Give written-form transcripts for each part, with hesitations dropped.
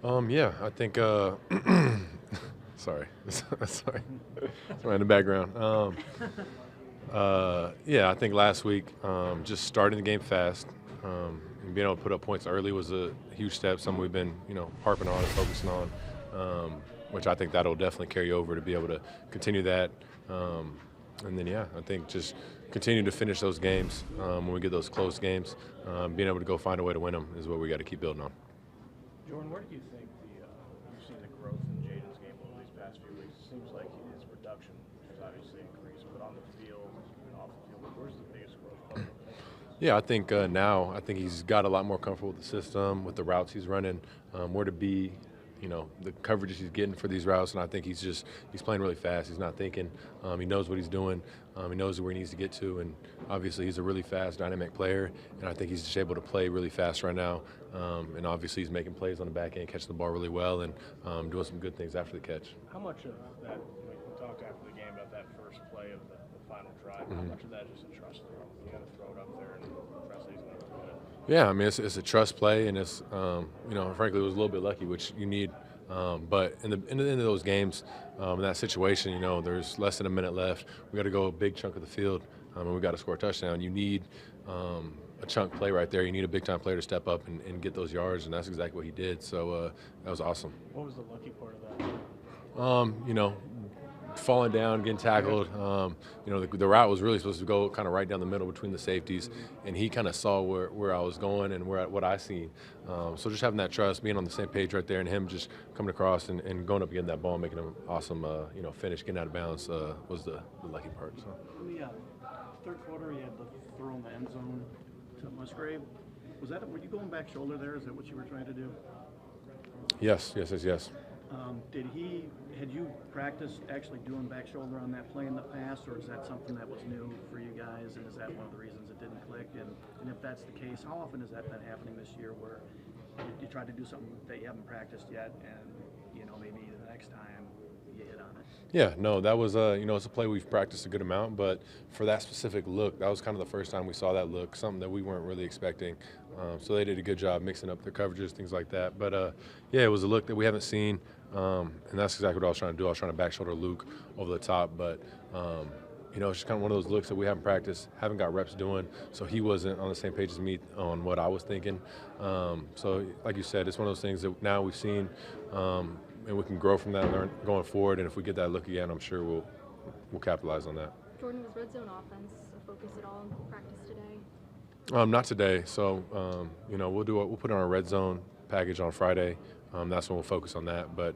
Yeah, I think. Sorry, sorry, sorry in the background. Yeah, I think last week, just starting the game fast, and being able to put up points early was a huge step. Something we've been, harping on and focusing on, which I think that'll definitely carry over to be able to continue that. And then, yeah, I think just continue to finish those games when we get those close games. Being able to go find a way to win them is what we got to keep building on. Jordan, where do you think you've seen the growth in Jaden's game over these past few weeks? It seems like his production has obviously increased, but on the field and off the field, where's the biggest growth part? Yeah, I think now he's got a lot more comfortable with the system, with the routes he's running, where to be, the coverages he's getting for these routes, and I think he's playing really fast. He's not thinking. He knows what he's doing. He knows where he needs to get to, and obviously he's a really fast, dynamic player, and I think he's just able to play really fast right now. And obviously he's making plays on the back end, catching the ball really well, and doing some good things after the catch. How much of that, we talked after the game about that first play of the final drive, how much of that is a trust throw? You got to throw it up there and trust that he's going to do it. Yeah, I mean, it's a trust play, and it's, frankly, it was a little bit lucky, which you need. But in the end of those games, in that situation, there's less than a minute left. We got to go a big chunk of the field, and we got to score a touchdown. You need a chunk play right there. You need a big-time player to step up and get those yards, and that's exactly what he did. So that was awesome. What was the lucky part of that? Falling down, getting tackled. The route was really supposed to go kind of right down the middle between the safeties, and he kind of saw where I was going and what I seen. So just having that trust, being on the same page right there, and him just coming across and going up and getting that ball, making an awesome finish, getting out of bounds was the lucky part. So. In the third quarter, you had the throw in the end zone to Musgrave. Were you going back shoulder there? Is that what you were trying to do? Yes. Had you practiced actually doing back shoulder on that play in the past, or is that something that was new for you guys, and is that one of the reasons it didn't click? And if that's the case, how often has that been happening this year where you try to do something that you haven't practiced yet, and maybe the next time you hit on it? Yeah, no, that was it's a play we've practiced a good amount, but for that specific look, that was kind of the first time we saw that look, something that we weren't really expecting. So they did a good job mixing up their coverages, things like that. But it was a look that we haven't seen, and that's exactly what I was trying to do. I was trying to back shoulder Luke over the top, but it's just kind of one of those looks that we haven't practiced, haven't got reps doing, so he wasn't on the same page as me on what I was thinking. So like you said, it's one of those things that now we've seen, and we can grow from that and learn going forward. And if we get that look again, I'm sure we'll capitalize on that. Jordan, was red zone offense a focus at all in practice today? Not today. So we'll put on a red zone package on Friday. That's when we'll focus on that. But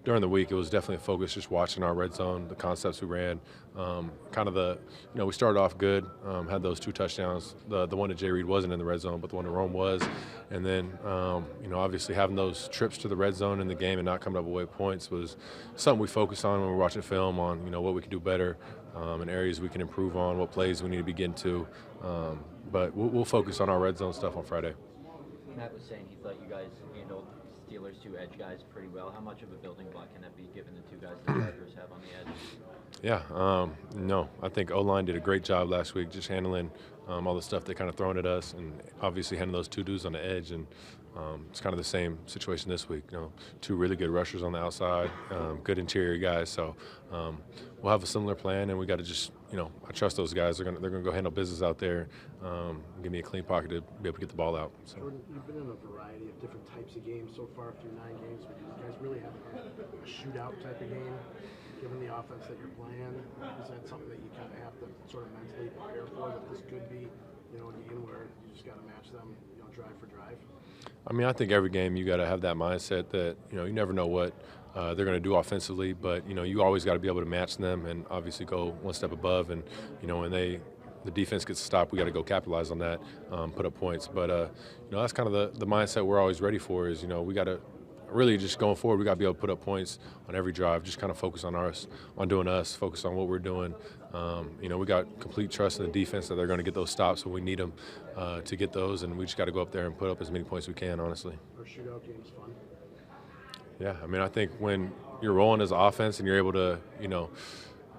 during the week, it was definitely a focus just watching our red zone, the concepts we ran. We started off good, had those 2 touchdowns. The one that Jay Reed wasn't in the red zone, but the one that Rome was. And then, obviously having those trips to the red zone in the game and not coming up with points was something we focused on when we were watching film on, what we could do better and areas we can improve on, what plays we need to be getting to. But we'll focus on our red zone stuff on Friday. Matt was saying he thought you guys handled Steelers' 2 edge guys pretty well. How much of a building block can that be given the 2 guys the Packers have on the edge? Yeah, no, I think O-line did a great job last week just handling all the stuff they kind of thrown at us, and obviously handling those 2 dudes on the edge. And it's kind of the same situation this week. 2 really good rushers on the outside, good interior guys. So we'll have a similar plan, and we got to just, I trust those guys. They're gonna go handle business out there. Give me a clean pocket to be able to get the ball out. So. Jordan, you've been in a variety of different types of games so far through 9 games, but you guys really haven't had a shootout type of game. Given the offense that you're playing, is that something that you kind of have to sort of mentally prepare for? That this could be, a game where you just got to match them, drive for drive. I mean, I think every game you got to have that mindset that you never know what they're going to do offensively, but you always got to be able to match them and obviously go one step above. And when the defense gets a stop, we got to go capitalize on that, put up points. But that's kind of the mindset we're always ready for. Is we got to. Really, just going forward, we got to be able to put up points on every drive. Just kind of focus on doing us, focus on what we're doing. We got complete trust in the defense that they're going to get those stops when we need them to get those, and we just got to go up there and put up as many points as we can, honestly. Our shootout game is fun. Yeah, I mean, I think when you're rolling as an offense and you're able to,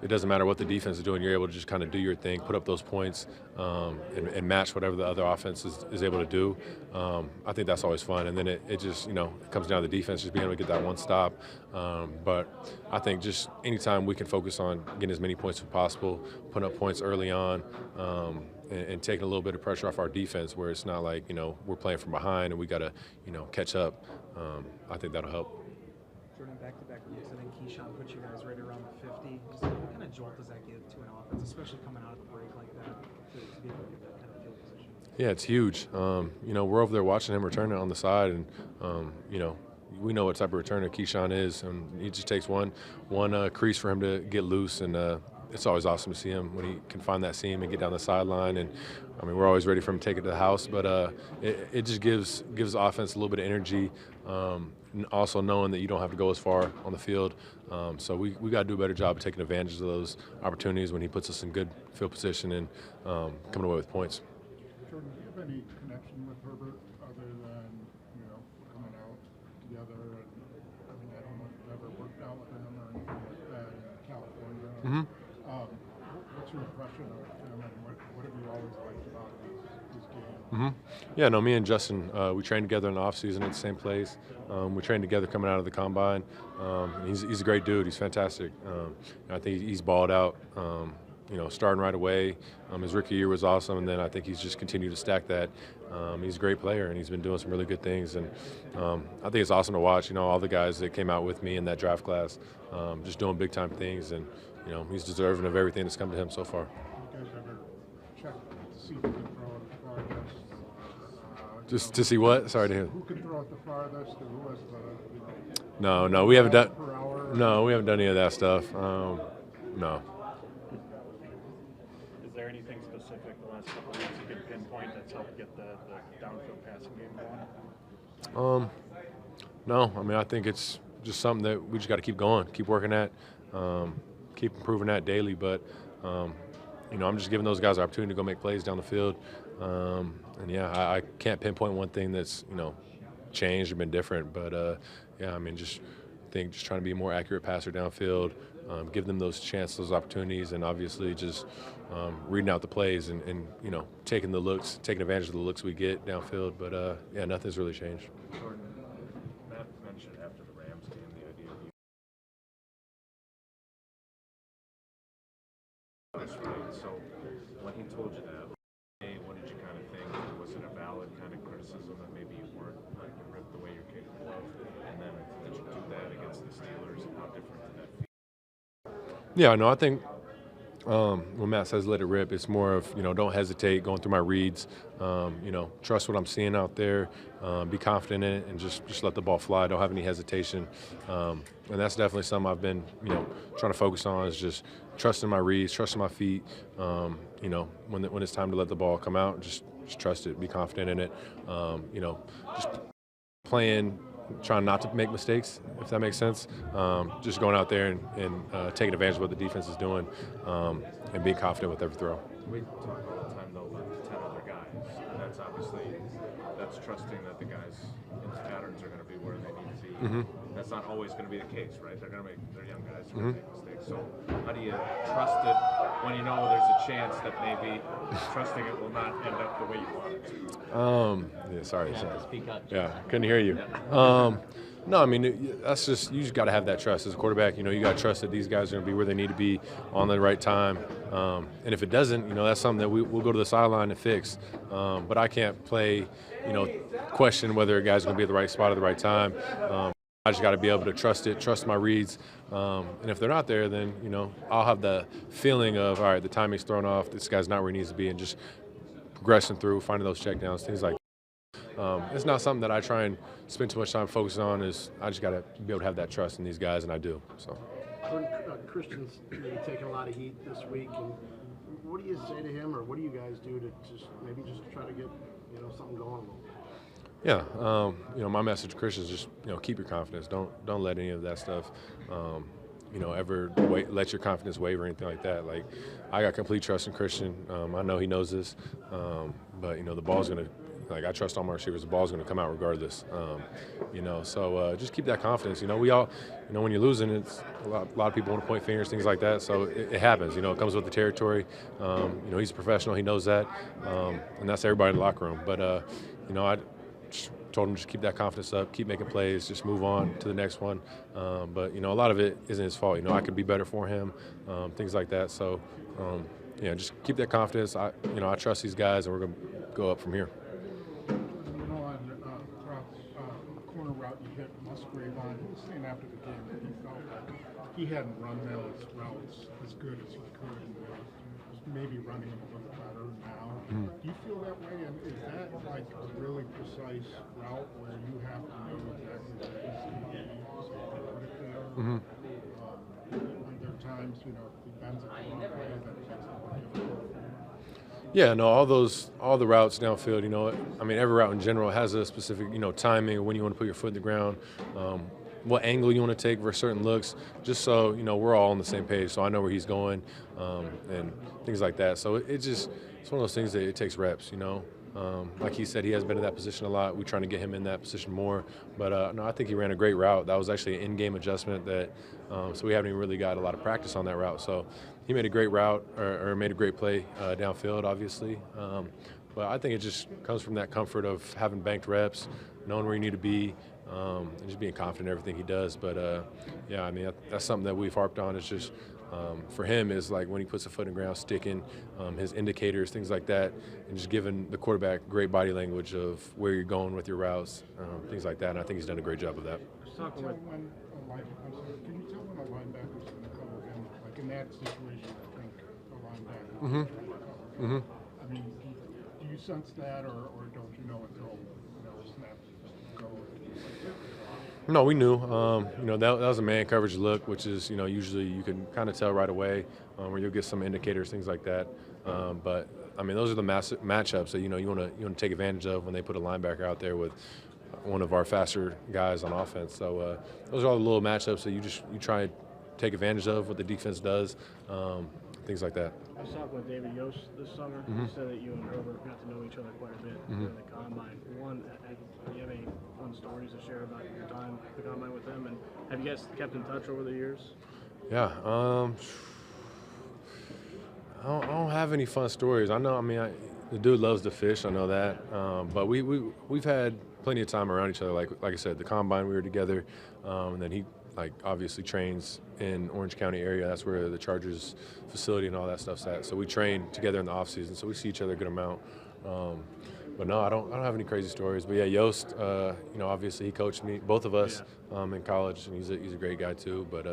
it doesn't matter what the defense is doing. You're able to just kind of do your thing, put up those points, and match whatever the other offense is able to do. I think that's always fun. And then it just, it comes down to the defense, just being able to get that one stop. But I think just anytime we can focus on getting as many points as possible, putting up points early on, and taking a little bit of pressure off our defense where it's not like, we're playing from behind and we got to, catch up. I think that'll help. Jordan, back-to-back weeks, I think Keyshawn put you guys right around the 50. Just what kind of jolt does that give to an offense, especially coming out of the break like that, to be able to get that kind of field position? Yeah, it's huge. We're over there watching him return it on the side, and we know what type of returner Keyshawn is, and he just takes one crease for him to get loose, and it's always awesome to see him when he can find that seam and get down the sideline. And we're always ready for him to take it to the house, but it just gives the offense a little bit of energy. And also knowing that you don't have to go as far on the field. So we got to do a better job of taking advantage of those opportunities when he puts us in good field position and coming away with points. Jordan, do you have any connection with Herbert other than, coming out together? And, I don't know if you've ever worked out with him or anything like that in California. Mm-hmm. What's your impression of him, and what have you always liked about his game? Mm-hmm. Yeah, no, me and Justin, we trained together in the offseason at the same place. We trained together coming out of the combine. He's a great dude. He's fantastic. I think he's balled out, starting right away. His rookie year was awesome, and then I think he's just continued to stack that. He's a great player, and he's been doing some really good things. And I think it's awesome to watch, all the guys that came out with me in that draft class just doing big-time things. And, he's deserving of everything that's come to him so far. You guys ever check to see who can throw it the farthest? Just to see what? Sorry to hear. Who can throw it the farthest, and who has the, No, we haven't done. per hour? No, we haven't done any of that stuff. No. Is there anything specific the last couple of weeks you can pinpoint that's helped get the downfield passing game going? No, I think it's just something that we just got to keep going, keep working at, keep improving that daily. But I'm just giving those guys the opportunity to go make plays down the field. And yeah, I can't pinpoint one thing that's changed or been different. But just trying to be a more accurate passer downfield, give them those chances, those opportunities, and obviously just reading out the plays and taking advantage of the looks we get downfield. But nothing's really changed. Jordan, Matt mentioned after the Rams game the idea of so when he told you that, what did you kind of think? Was it a valid kind of criticism that maybe you weren't ripped the way you're capable of? And then did you do that against the Steelers, and how different did that feel? Yeah, no, I think when Matt says let it rip, it's more of, don't hesitate, going through my reads, trust what I'm seeing out there, be confident in it, and just let the ball fly. Don't have any hesitation. And that's definitely something I've been, trying to focus on, is just trusting my reads, trusting my feet. When it's time to let the ball come out, just trust it, be confident in it. Just playing, trying not to make mistakes, if that makes sense. Just going out there and taking advantage of what the defense is doing, and being confident with every throw. We talk all the time, though, about the 10 other guys. That's obviously, that's trusting that the guys in the patterns are going to be where they need to be. Mm-hmm. That's not always going to be the case, right? They're young guys who make mistakes. So how do you trust it when you know there's a chance that maybe trusting it will not end up the way you want it to? Yeah, sorry. Speak up. Yeah, couldn't hear you. No, that's just, you just got to have that trust as a quarterback. You got to trust that these guys are going to be where they need to be on the right time. And if it doesn't, that's something that we'll go to the sideline and fix. But I can't play, question whether a guy's going to be at the right spot at the right time. I just got to be able to trust it, trust my reads. And if they're not there, then, I'll have the feeling of, all right, the timing's thrown off, this guy's not where he needs to be, and just progressing through, finding those checkdowns, things like that. It's not something that I try and spend too much time focusing on. Is I just got to be able to have that trust in these guys, and I do. So. Christian's maybe taking a lot of heat this week, and what do you say to him, or what do you guys do to just try to get something going? Yeah, my message to Christian is just keep your confidence. Don't let any of that stuff ever let your confidence waver or anything like that. Like, I got complete trust in Christian. I know he knows this, but the ball's going to like I trust all my receivers. The ball's going to come out regardless. So just keep that confidence. We all, when you're losing, it's a lot of people want to point fingers, things like that. So it happens. It comes with the territory. He's a professional. He knows that, and that's everybody in the locker room. But I just told him just keep that confidence up, keep making plays, just move on to the next one. But a lot of it isn't his fault. I could be better for him, things like that. So just keep that confidence. I trust these guys, and we're going to go up from here. On corner route you hit Musgrave on, he was saying after the game that he felt like he hadn't run those routes as good as he could, and was maybe running them a little better now. Do you feel that way? And is that like a really precise route where you have to know exactly where he's going to be so you can put it there? Are there times, if he bends it the wrong way, that it makes it more difficult? Yeah, no, all the routes downfield, every route in general has a specific, timing, when you want to put your foot in the ground, what angle you want to take versus certain looks, just so, we're all on the same page. So I know where he's going, and things like that. So it's one of those things that it takes reps, Like he said, he has been in that position a lot. We're trying to get him in that position more. But, no, I think he ran a great route. That was actually an in-game adjustment that so we haven't even really got a lot of practice on that route. So he made a great route or made a great play downfield, obviously. But I think it just comes from that comfort of having banked reps, knowing where you need to be, and just being confident in everything he does. But, that's something that we've harped on. It's just for him is like when he puts a foot in the ground, sticking, his indicators, things like that, and just giving the quarterback great body language of where you're going with your routes, things like that. And I think he's done a great job of that. Can you tell when a linebacker's going to cover him? Like in that situation, I think a linebacker is going to cover. I mean, do you sense that, or don't you know until snaps go? No, we knew. That was a man coverage look, which is, usually you can kind of tell right away where you'll get some indicators, things like that. But those are the matchups that you want to take advantage of when they put a linebacker out there with one of our faster guys on offense. So those are all the little matchups that you try to take advantage of, what the defense does, things like that. I was talking with David Yost this summer. He said that you and Herbert got to know each other quite a bit during the combine. Do you have any fun stories to share about your time at the combine with them? And have you guys kept in touch over the years? Yeah. I don't have any fun stories. I know. The dude loves to fish. I know that. But we've had plenty of time around each other. Like I said, the combine we were together, and then he obviously trains in Orange County area. That's where the Chargers facility and all that stuff's at. So we train together in the off season. So we see each other a good amount. But no, I don't have any crazy stories. But yeah, Yost, obviously he coached me, both of us, in college, and he's a great guy too. But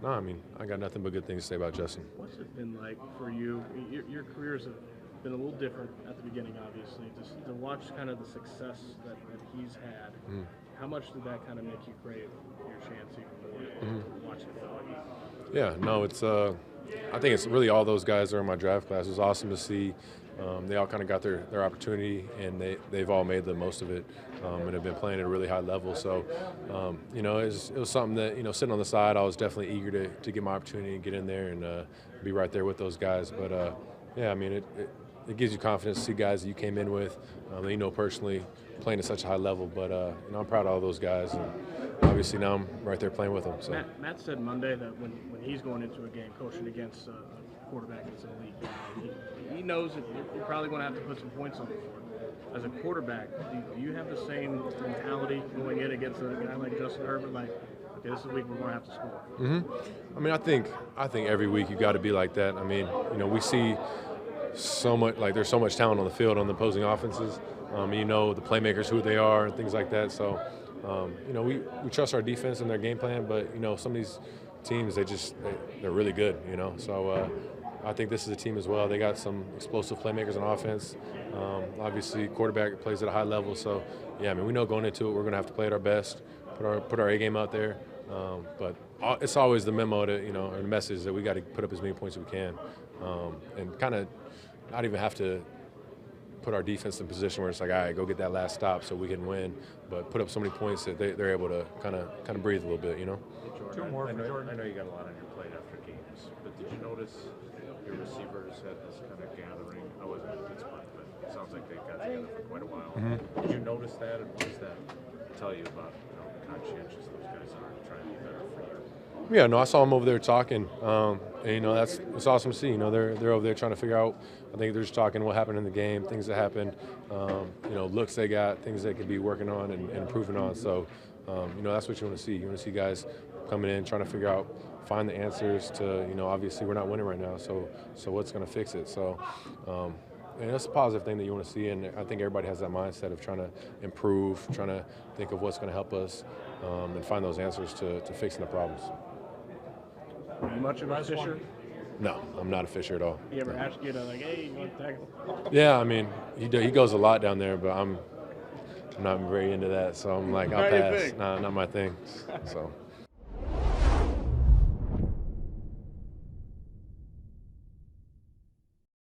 no, I got nothing but good things to say about Justin. What's it been like for you? Your careers have been a little different at the beginning, obviously. Just to watch kind of the success that he's had. How much did that kind of make you crave your chance even more to watch it go? Yeah, no, it's I think it's really all those guys that are in my draft class. It was awesome to see. They all kind of got their opportunity, and they've all made the most of it, and have been playing at a really high level. So, it was something that, sitting on the side, I was definitely eager to get my opportunity and get in there and be right there with those guys. But, it gives you confidence to see guys that you came in with, that personally playing at such a high level. But, I'm proud of all those guys, and obviously now I'm right there playing with them. So. Matt said Monday that when he's going into a game coaching against a quarterback that's an elite guy, he knows that you're probably going to have to put some points on the board. As a quarterback, do you have the same mentality going in against a guy like Justin Herbert? Like, okay, this is a week we're going to have to score. I think every week you got to be like that. We see so much, there's so much talent on the field on the opposing offenses. The playmakers, who they are, and things like that. So, we trust our defense and their game plan, but some of these teams, they're really good. So I think this is a team as well. They got some explosive playmakers on offense. Obviously, quarterback plays at a high level. So, we know going into it, we're going to have to play at our best, put our A game out there. But it's always the memo to, or the message that we got to put up as many points as we can, and kind of not even have to put our defense in a position where it's like, all right, go get that last stop so we can win, but put up so many points that they're able to kind of breathe a little bit, Two more for Jordan. I know you got a lot on your plate after games, but did you notice your receivers had this kind of gathering? I wasn't in Pittsburgh, but It sounds like they've got together for quite a while. Mm-hmm. Did you notice that, and what does that tell you about how conscientious those guys are trying to be better for you? Yeah, no, I saw them over there talking, and it's awesome to see. They're over there trying to figure out. I think they're just talking what happened in the game, things that happened, looks they got, things they could be working on and improving on. So, that's what you want to see. You want to see guys coming in trying to figure out, find the answers to. Obviously we're not winning right now, so what's going to fix it? So. And that's a positive thing that you want to see, and I think everybody has that mindset of trying to improve, trying to think of what's going to help us, and find those answers to fixing the problems. Are you much of a fisher? No, I'm not a fisher at all. You ever ask you to hey, you want to tackle? Yeah, I mean, he goes a lot down there, but I'm not very into that, so I'm like, I'll Not your pass. thing. Nah, not my thing. So.